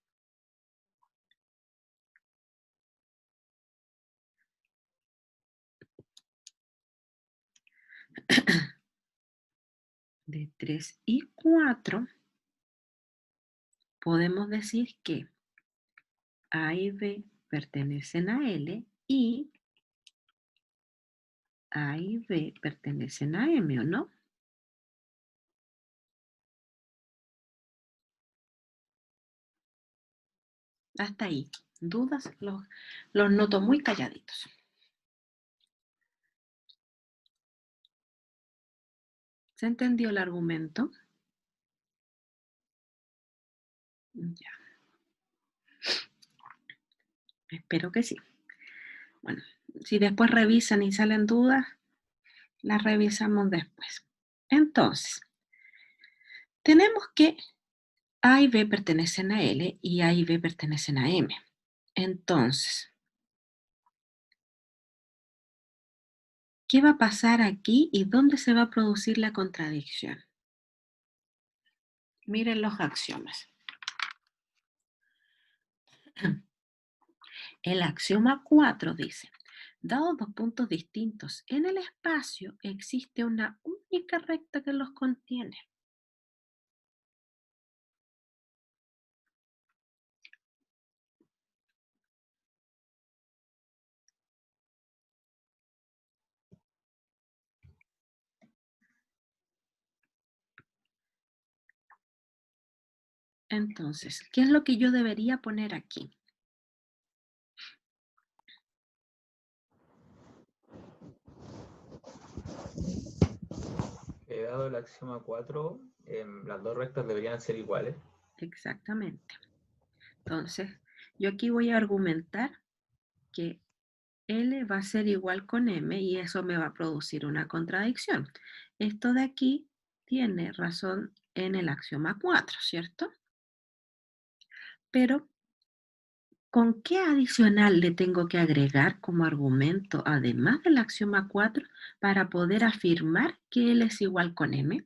de 3 y 4, podemos decir que A y B pertenecen a L y A y B pertenecen a M, ¿o no? Hasta ahí. ¿Dudas? Los noto muy calladitos. ¿Se entendió el argumento? Ya. Espero que sí. Bueno, si después revisan y salen dudas, las revisamos después. Entonces, tenemos que A y B pertenecen a L y A y B pertenecen a M. Entonces, ¿qué va a pasar aquí y dónde se va a producir la contradicción? Miren los axiomas. El axioma 4 dice, dados dos puntos distintos en el espacio, existe una única recta que los contiene. Entonces, ¿qué es lo que yo debería poner aquí? Dado el axioma 4, las dos rectas deberían ser iguales. Exactamente. Entonces, yo aquí voy a argumentar que L va a ser igual con M y eso me va a producir una contradicción. Esto de aquí tiene razón en el axioma 4, ¿cierto? Pero, ¿con qué adicional le tengo que agregar como argumento, además del axioma 4, para poder afirmar que L es igual con M?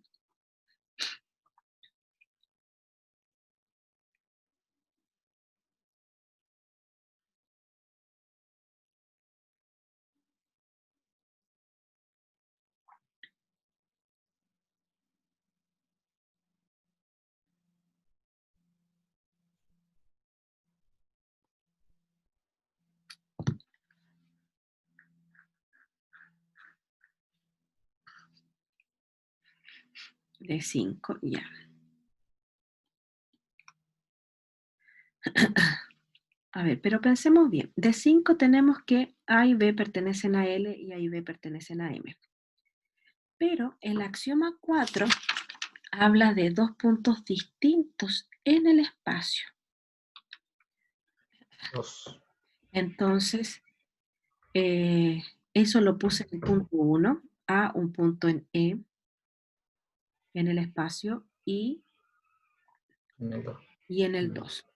De 5, ya. A ver, pero pensemos bien. De 5 tenemos que A y B pertenecen a L y A y B pertenecen a M. Pero el axioma 4 habla de dos puntos distintos en el espacio. Dos. Entonces, eso lo puse en el punto 1, A un punto en E, en el espacio, y En el 2. en el 2.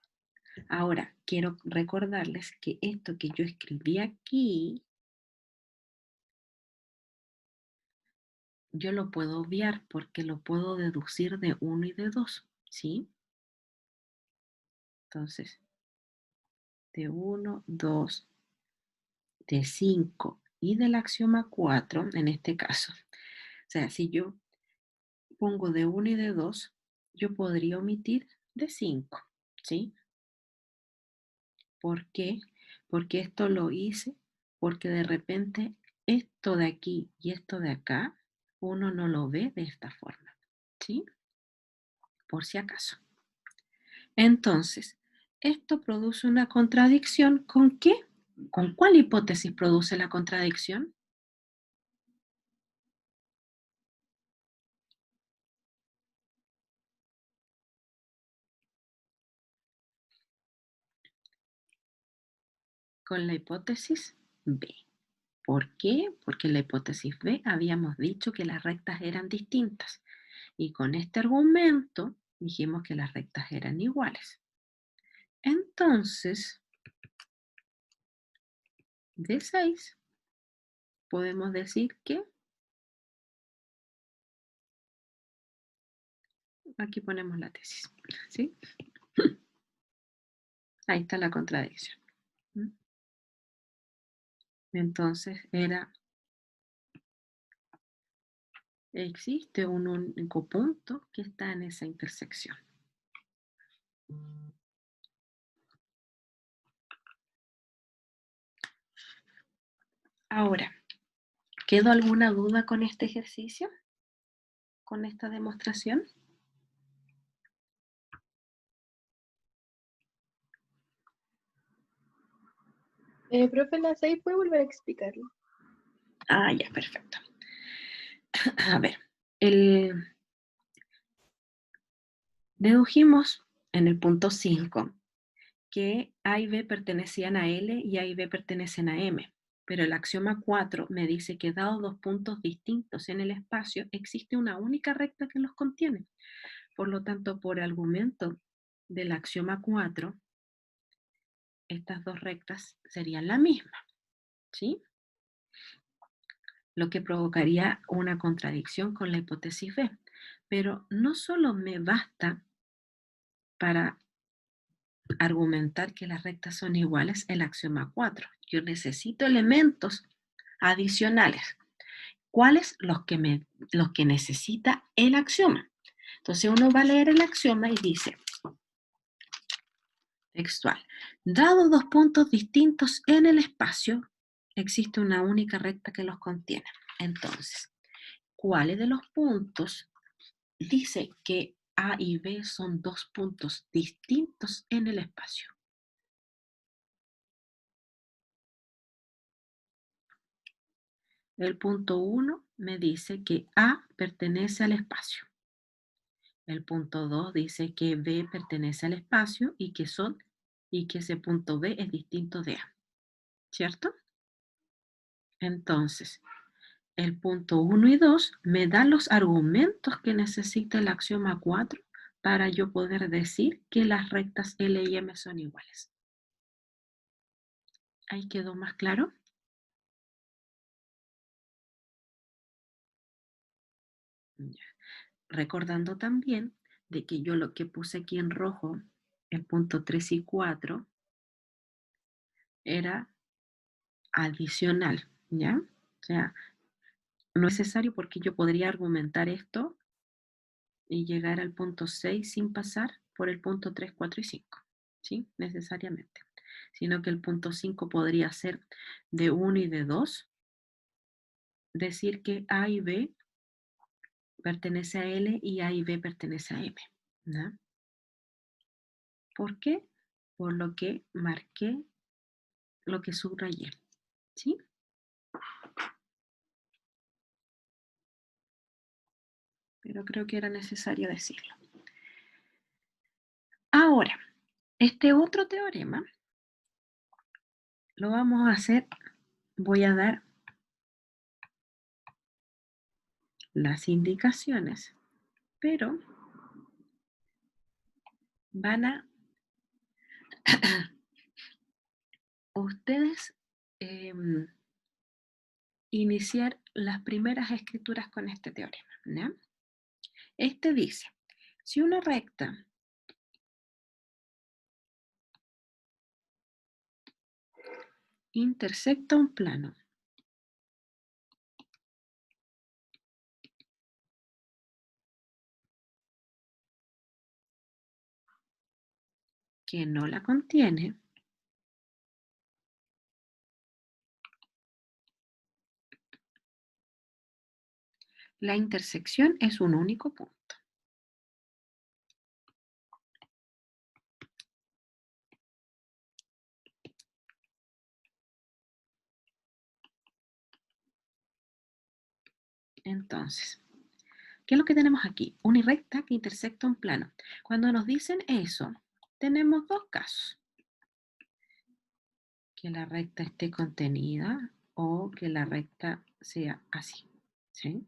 Ahora, quiero recordarles que esto que yo escribí aquí, yo lo puedo obviar porque lo puedo deducir de 1 y de 2, ¿sí? Entonces, de 1, 2, de 5 y del axioma 4, en este caso. O sea, si yo pongo de 1 y de 2, yo podría omitir de 5, ¿sí? ¿Por qué? Porque esto lo hice, porque de repente esto de aquí y esto de acá, uno no lo ve de esta forma, ¿sí? Por si acaso. Entonces, esto produce una contradicción ¿con qué? ¿Con cuál hipótesis produce la contradicción? Con la hipótesis B. ¿Por qué? Porque en la hipótesis B habíamos dicho que las rectas eran distintas y con este argumento dijimos que las rectas eran iguales. Entonces, de 6 podemos decir que aquí ponemos la tesis, ¿sí? Ahí está la contradicción. Entonces existe un único punto que está en esa intersección. Ahora, ¿quedó alguna duda con este ejercicio? ¿Con esta demostración? Profe, la 6, ¿puede volver a explicarlo? Ah, ya, perfecto. A ver, dedujimos en el punto 5 que A y B pertenecían a L y A y B pertenecen a M. Pero el axioma 4 me dice que dados dos puntos distintos en el espacio, existe una única recta que los contiene. Por lo tanto, por argumento del axioma 4, estas dos rectas serían la misma, ¿sí? Lo que provocaría una contradicción con la hipótesis B. Pero no solo me basta para argumentar que las rectas son iguales el axioma 4. Yo necesito elementos adicionales. ¿Cuáles? Los que necesita el axioma. Entonces uno va a leer el axioma y dice, textual, dado dos puntos distintos en el espacio, existe una única recta que los contiene. Entonces, ¿cuáles de los puntos dice que A y B son dos puntos distintos en el espacio? El punto 1 me dice que A pertenece al espacio. El punto 2 dice que B pertenece al espacio y que ese punto B es distinto de A, ¿cierto? Entonces, el punto 1 y 2 me dan los argumentos que necesita el axioma 4 para yo poder decir que las rectas L y M son iguales. ¿Ahí quedó más claro? Ya. Recordando también de que yo lo que puse aquí en rojo, el punto 3 y 4, era adicional, ¿ya? O sea, no es necesario porque yo podría argumentar esto y llegar al punto 6 sin pasar por el punto 3, 4 y 5, ¿sí? Necesariamente. Sino que el punto 5 podría ser de 1 y de 2, decir que A y B pertenece a L y A y B pertenece a M, ¿no? ¿Por qué? Por lo que marqué, lo que subrayé, ¿sí? Pero creo que era necesario decirlo. Ahora, este otro teorema lo vamos a hacer, voy a dar las indicaciones, pero van a ustedes iniciar las primeras escrituras con este teorema, ¿no? Este dice, si una recta intersecta un plano que no la contiene, La intersección es un único punto. Entonces, ¿qué es lo que tenemos aquí? Una recta que intersecta un plano. Cuando nos dicen eso, tenemos dos casos. Que la recta esté contenida o que la recta sea así, ¿sí?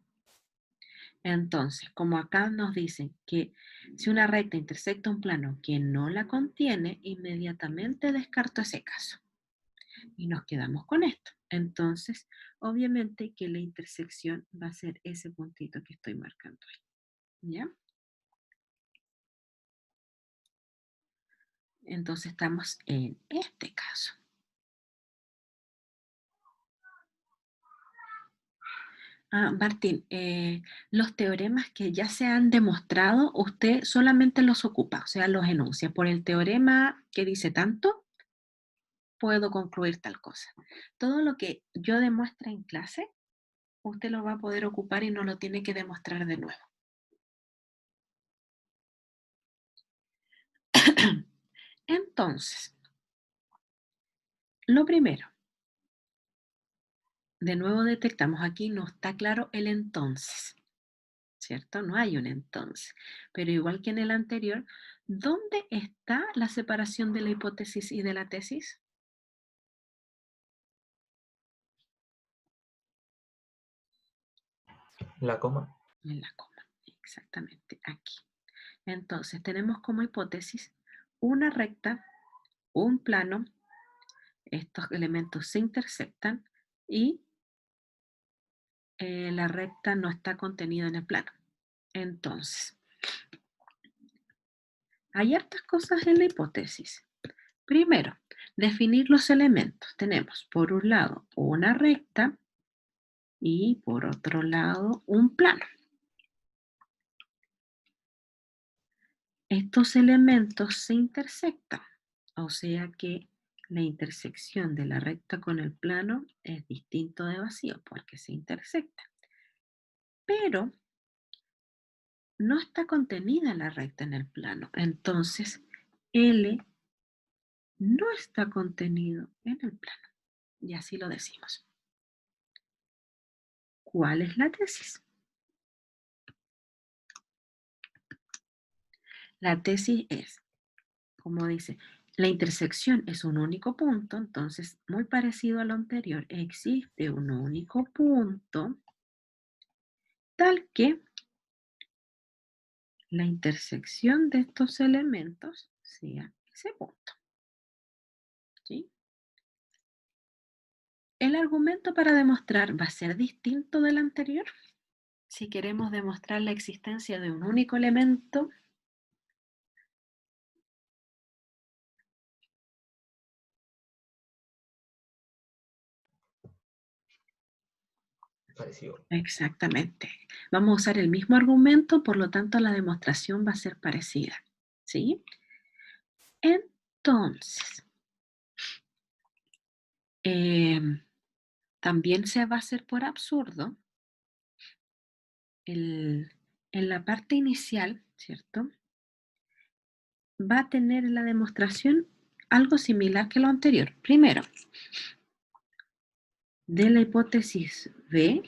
Entonces, como acá nos dicen que si una recta intersecta un plano que no la contiene, inmediatamente descarto ese caso. Y nos quedamos con esto. Entonces, obviamente que la intersección va a ser ese puntito que estoy marcando ahí. ¿Ya? Entonces estamos en este caso. Martín, los teoremas que ya se han demostrado, usted solamente los ocupa, o sea, los enuncia. Por el teorema que dice tanto, puedo concluir tal cosa. Todo lo que yo demuestre en clase, usted lo va a poder ocupar y no lo tiene que demostrar de nuevo. Entonces, lo primero, de nuevo detectamos aquí, no está claro el entonces, ¿cierto? No hay un entonces. Pero igual que en el anterior, ¿dónde está la separación de la hipótesis y de la tesis? La coma. En la coma, exactamente, aquí. Entonces, tenemos como hipótesis una recta, un plano, estos elementos se intersectan y la recta no está contenida en el plano. Entonces, hay hartas cosas en la hipótesis. Primero, definir los elementos. Tenemos, por un lado, una recta y por otro lado, un plano. Estos elementos se intersectan, o sea que la intersección de la recta con el plano es distinto de vacío porque se intersectan. Pero no está contenida la recta en el plano. Entonces, L no está contenido en el plano. Y así lo decimos. ¿Cuál es la tesis? La tesis es, como dice, la intersección es un único punto, entonces, muy parecido a lo anterior, existe un único punto tal que la intersección de estos elementos sea ese punto. ¿Sí? El argumento para demostrar va a ser distinto del anterior. Si queremos demostrar la existencia de un único elemento, Parecido. exactamente. Vamos a usar el mismo argumento, por lo tanto la demostración va a ser parecida. ¿Sí? Entonces, también se va a hacer por absurdo en la parte inicial, ¿cierto? Va a tener la demostración algo similar que lo anterior. Primero, de la hipótesis B,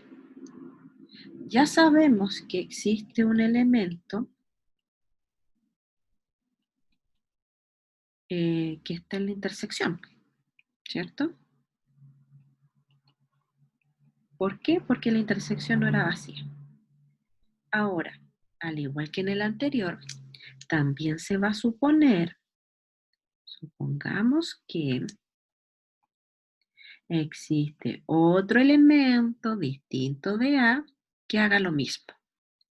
ya sabemos que existe un elemento que está en la intersección, ¿cierto? ¿Por qué? Porque la intersección no era vacía. Ahora, al igual que en el anterior, también se va a suponer, supongamos que existe otro elemento distinto de A que haga lo mismo.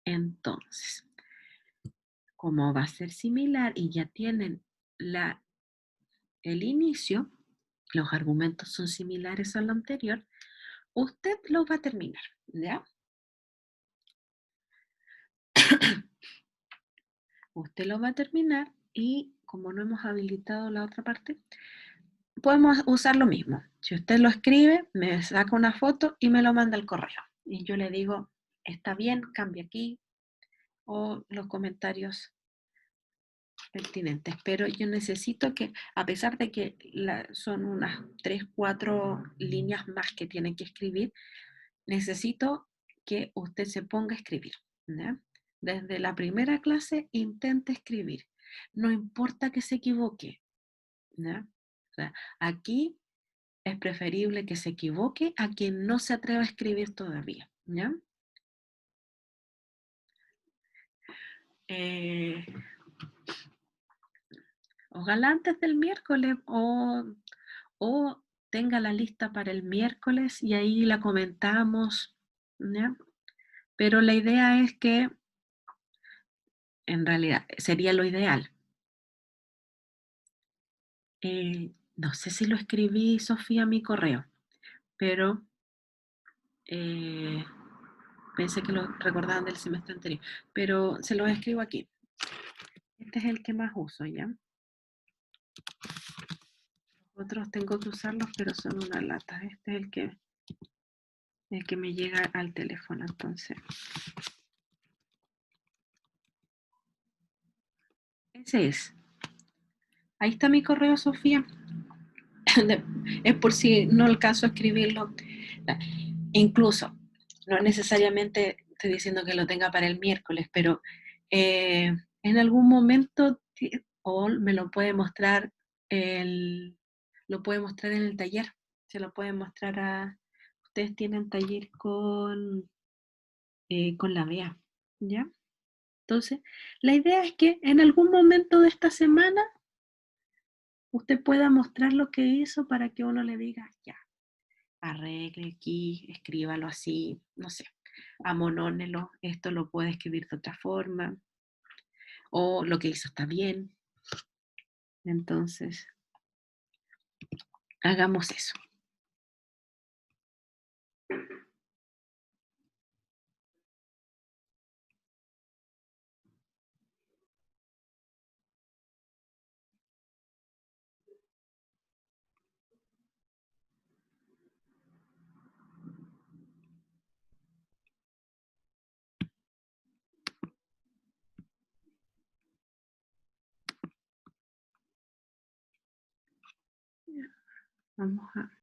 Entonces, como va a ser similar y ya tienen el inicio, los argumentos son similares a lo anterior, usted lo va a terminar, ¿ya? Usted lo va a terminar y como no hemos habilitado la otra parte, podemos usar lo mismo. Si usted lo escribe, me saca una foto y me lo manda al correo. Y yo le digo está bien, cambia aquí, o los comentarios pertinentes. Pero yo necesito que, a pesar de que son unas 3, 4 líneas más que tienen que escribir, necesito que usted se ponga a escribir, ¿ya? Desde la primera clase intente escribir. No importa que se equivoque, ¿ya? O sea, aquí es preferible que se equivoque a quien no se atreva a escribir todavía, ¿ya? Ojalá antes del miércoles o tenga la lista para el miércoles y ahí la comentamos, ¿ya? Pero la idea es que, en realidad, sería lo ideal. No sé si lo escribí, Sofía, a mi correo, pero pensé que lo recordaban del semestre anterior, pero se los escribo aquí. Este es el que más uso, ¿ya? Otros tengo que usarlos, pero son una lata. Este es el que me llega al teléfono, entonces. Ese es. Ahí está mi correo, Sofía. Es por si no alcanzo a escribirlo. Incluso, no necesariamente estoy diciendo que lo tenga para el miércoles, pero en algún momento o me lo puede mostrar lo puede mostrar en el taller. Se lo puede mostrar ustedes tienen taller con la Bea, ¿ya? Entonces, la idea es que en algún momento de esta semana usted pueda mostrar lo que hizo para que uno le diga, ya, arregle aquí, escríbalo así, no sé, amonónelo, esto lo puede escribir de otra forma, o lo que hizo está bien. Entonces, hagamos eso. Vamos a